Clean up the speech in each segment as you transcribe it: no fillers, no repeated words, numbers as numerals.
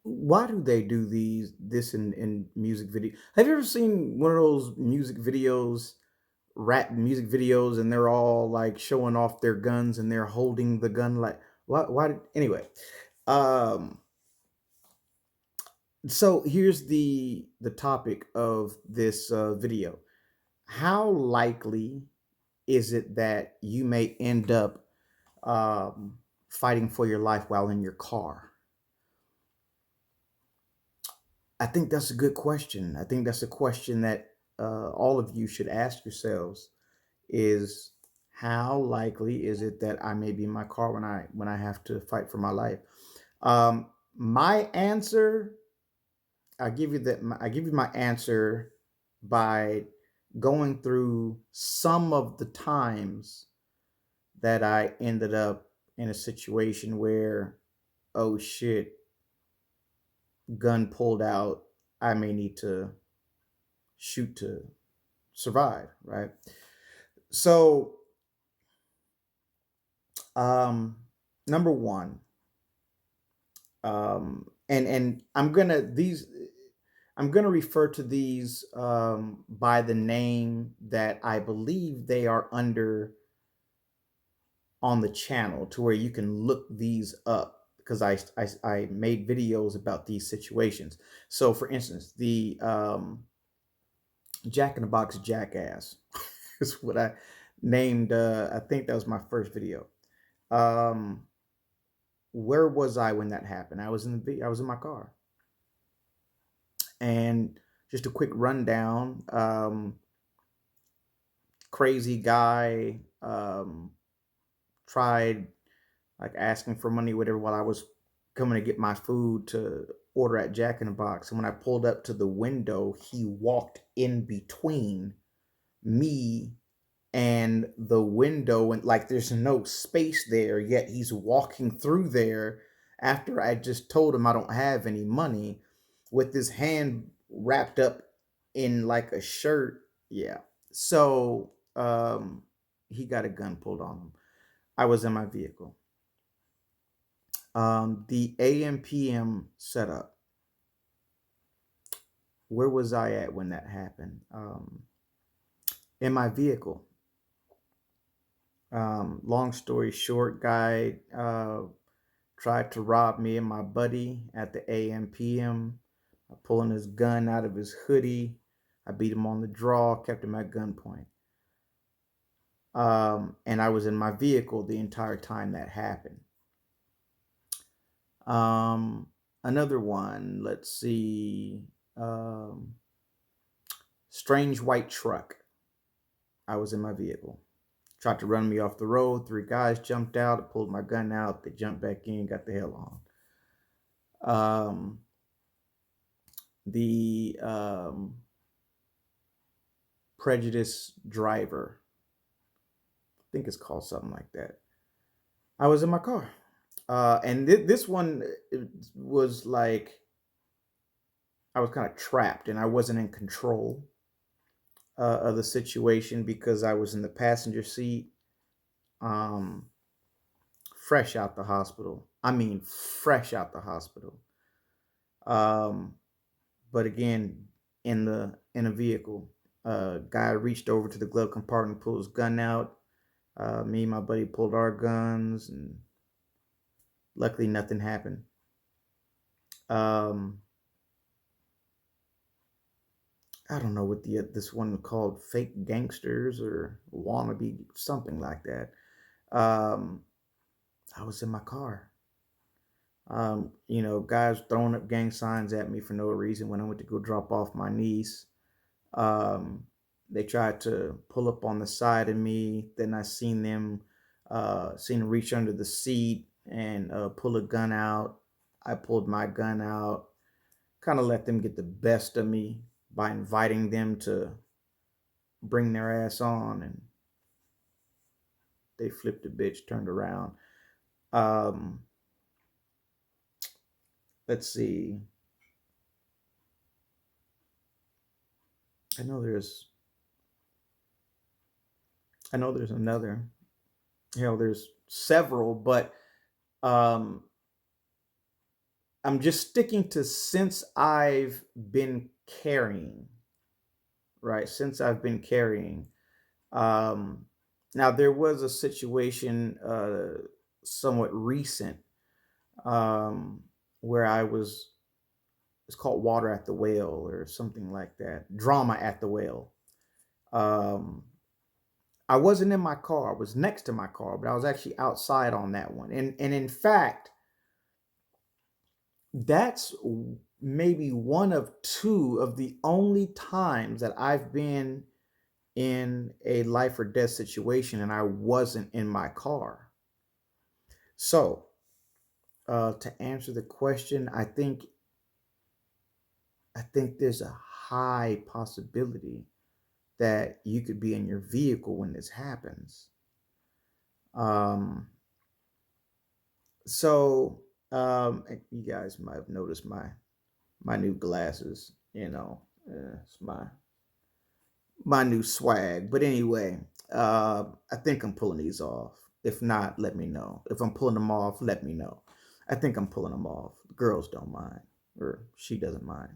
Why do they do this in music video? Have you ever seen one of those music videos, rap music videos, and they're all like showing off their guns and they're holding the gun like anyway. Um so here's the topic of this video. How likely is it that you may end up fighting for your life while in your car? I think that's a good question. I think that's a question that all of you should ask yourselves is how likely is it that I may be in my car when I have to fight for my life? My answer, I give you my answer by going through some of the times that I ended up in a situation where, oh shit, gun pulled out, I may need to shoot to survive, right? So, um, number one, and I'm gonna refer to these by the name that I believe they are under on the channel, to where you can look these up because I made videos about these situations. So, for instance, the Jack in the Box Jackass is what I named. I think that was my first video. Um, where was I when that happened? I was in my car, and just a quick rundown. Crazy guy tried like asking for money, whatever, while I was coming to get my food to order at Jack in the Box. And when I pulled up to the window, he walked in between me and the window, and like there's no space there, yet he's walking through there after I just told him I don't have any money, with his hand wrapped up in like a shirt. Yeah. So he got a gun pulled on him. I was in my vehicle. The AM/PM setup, where was I at when that happened? In my vehicle. Long story short, guy tried to rob me and my buddy at the AM/PM, pulling his gun out of his hoodie. I beat him on the draw, kept him at gunpoint. And I was in my vehicle the entire time that happened. Um, Another one, let's see. Strange white truck. I was in my vehicle. Tried to run me off the road. Three guys jumped out. I pulled my gun out. They jumped back in, got the hell on. Um, the Prejudice driver. I think it's called something like that. I was in my car. And this one was like I was kind of trapped and I wasn't in control of the situation because I was in the passenger seat, um, fresh out the hospital. I mean, fresh out the hospital. Um, but again, in a vehicle, guy reached over to the glove compartment, pulled his gun out. Me and my buddy pulled our guns, and luckily nothing happened. Um, I don't know what the this one called, fake gangsters or wannabe, something like that. Um, I was in my car. Guys throwing up gang signs at me for no reason when I went to go drop off my niece. Um, they tried to pull up on the side of me. Then I seen them reach under the seat and pull a gun out. I pulled my gun out, kind of let them get the best of me by inviting them to bring their ass on, and they flipped a bitch, turned around. Um, let's see. I know there's I know there's another. There's several, but um, I'm just sticking to since I've been carrying, right? Since I've been carrying. Um, Now there was a situation somewhat recent um, where I was. It's called Water at the Whale or something like that. Drama at the Whale. Um, I wasn't in my car. I was next to my car, but I was actually outside on that one. And in fact, that's maybe one of two of the only times that I've been in a life or death situation and I wasn't in my car. So, to answer the question, I think there's a high possibility that you could be in your vehicle when this happens. Um, and you guys might have noticed my new glasses. It's my new swag. But anyway, I think I'm pulling these off. If not, let me know. If I'm pulling them off, let me know. I think I'm pulling them off. The girls don't mind, or she doesn't mind.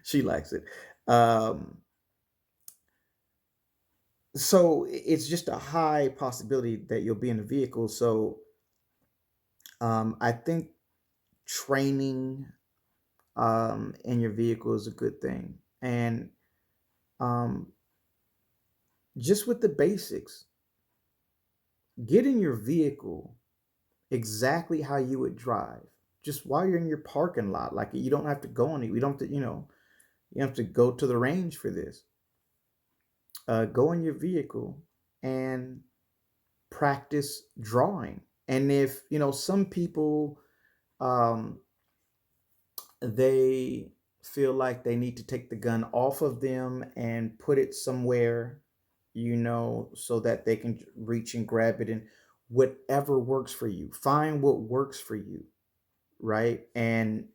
She likes it. Um, so it's just a high possibility that you'll be in a vehicle. So I think training in your vehicle is a good thing, and um, just with the basics, get in your vehicle exactly how you would drive. Just while you're in your parking lot, like you don't have to go on it. We don't have to, you have to go to the range for this. Go in your vehicle and practice drawing. And if some people um, they feel like they need to take the gun off of them and put it somewhere, so that they can reach and grab it, and whatever works for you. Find what works for you, right? And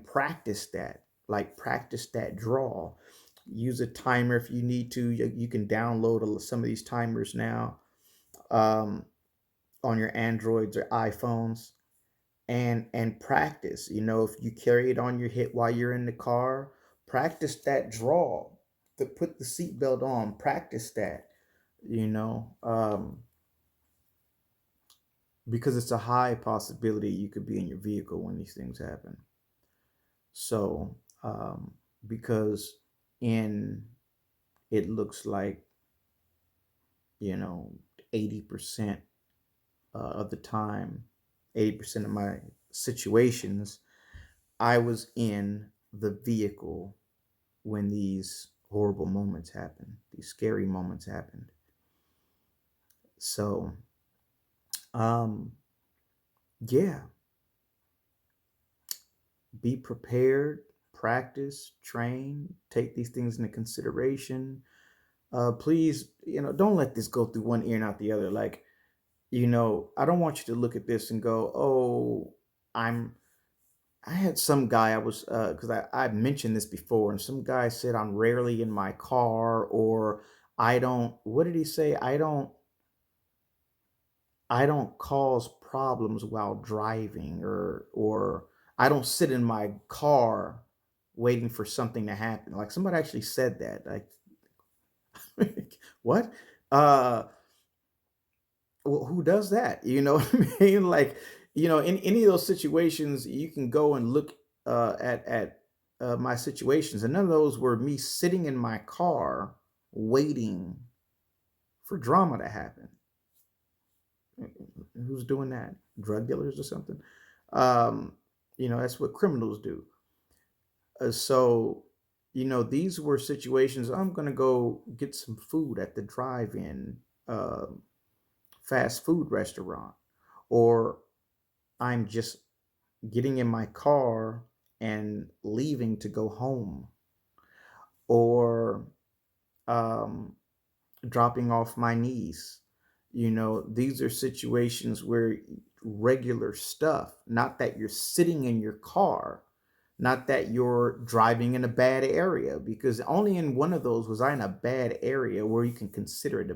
practice that. Like practice that draw. Use a timer if you need to. You can download some of these timers now um, on your Androids or iPhones and practice. If you carry it on your hip while you're in the car, practice that draw. To put the seatbelt on, practice that. You know, um, because it's a high possibility you could be in your vehicle when these things happen. So, because in it looks like, you know, 80% of the time, 80% of my situations, I was in the vehicle when these horrible moments happened, these scary moments happened. So, um, yeah, be prepared, practice, train, take these things into consideration. Please, don't let this go through one ear and out the other. Like, I don't want you to look at this and go, "Oh, I'm." I had some guy I was because I mentioned this before, and some guy said I'm rarely in my car, or I don't. What did he say? I don't cause problems while driving, or I don't sit in my car waiting for something to happen. Like somebody actually said that. Like, what? Uh, well, who does that? You know what I mean? Like, in any of those situations, you can go and look at my situations, and none of those were me sitting in my car waiting for drama to happen. Who's doing that? Drug dealers or something? Um, that's what criminals do. So, these were situations. I'm gonna go get some food at the drive-in uh, fast food restaurant, or I'm just getting in my car and leaving to go home, or um, dropping off my niece. These are situations where regular stuff, not that you're sitting in your car, not that you're driving in a bad area, because only in one of those was I in a bad area where you can consider it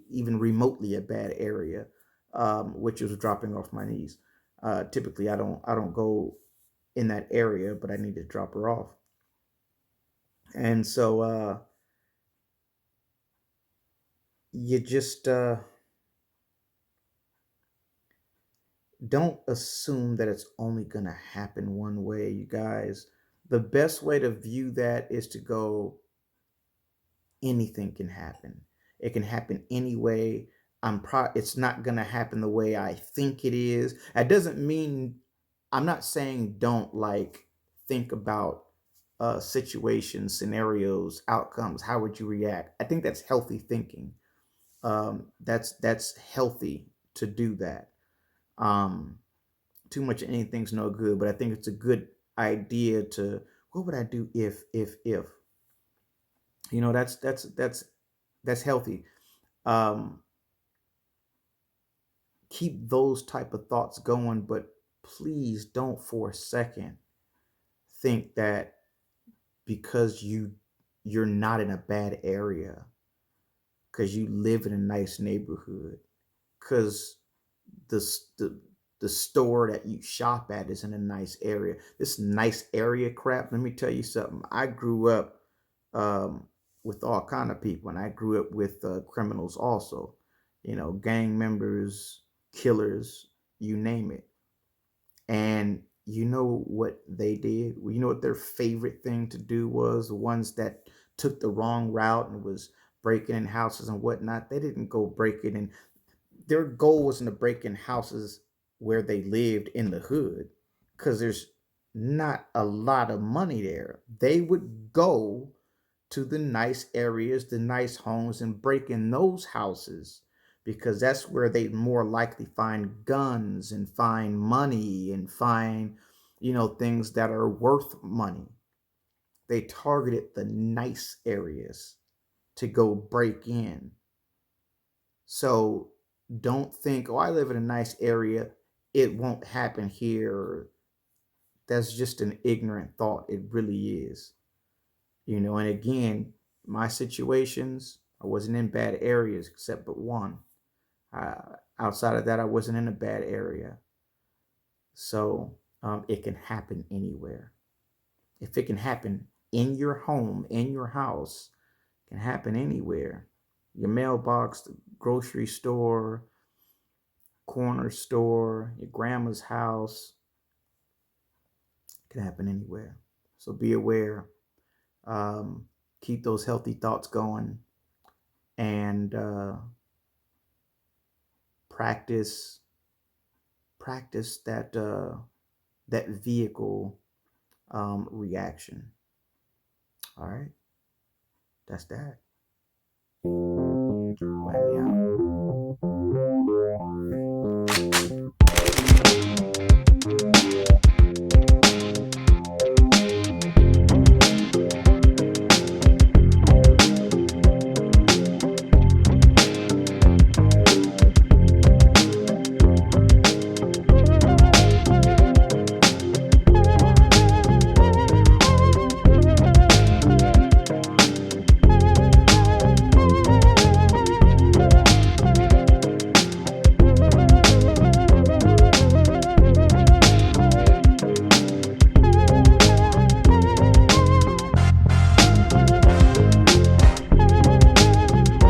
even remotely a bad area, which was dropping off my niece. Typically, I don't go in that area, but I need to drop her off. And so you just don't assume that it's only going to happen one way, you guys. The best way to view that is to go, anything can happen. It can happen anyway. It's not going to happen the way I think it is. That doesn't mean, I'm not saying don't like think about situations, scenarios, outcomes. How would you react? I think that's healthy thinking. That's healthy to do that. Um, Too much of anything's no good, but I think it's a good idea to, what would I do if, that's healthy. Um, Keep those type of thoughts going, but please don't for a second think that because you're not in a bad area, because you live in a nice neighborhood, because the, the the store that you shop at is in a nice area. This nice area crap. Let me tell you something. I grew up um, with all kind of people, and I grew up with criminals also. Gang members, killers, you name it. And you know what they did? Well, you know what their favorite thing to do was? The ones that took the wrong route and was breaking in houses and whatnot. They didn't go breaking in. Their goal wasn't to break in houses where they lived in the hood, because there's not a lot of money there. They would go to the nice areas, the nice homes, and break in those houses, because that's where they more likely find guns and find money and find, things that are worth money. They targeted the nice areas to go break in. So don't think, oh, I live in a nice area, it won't happen here. That's just an ignorant thought. It really is. And again, my situations, I wasn't in bad areas except but one. Outside of that, I wasn't in a bad area. So it can happen anywhere. If it can happen in your home, in your house, it can happen anywhere. Your mailbox, the grocery store, corner store, your grandma's house, it can happen anywhere. So be aware. Um, Keep those healthy thoughts going, and practice that vehicle reaction. All right, that's that. Wind me out.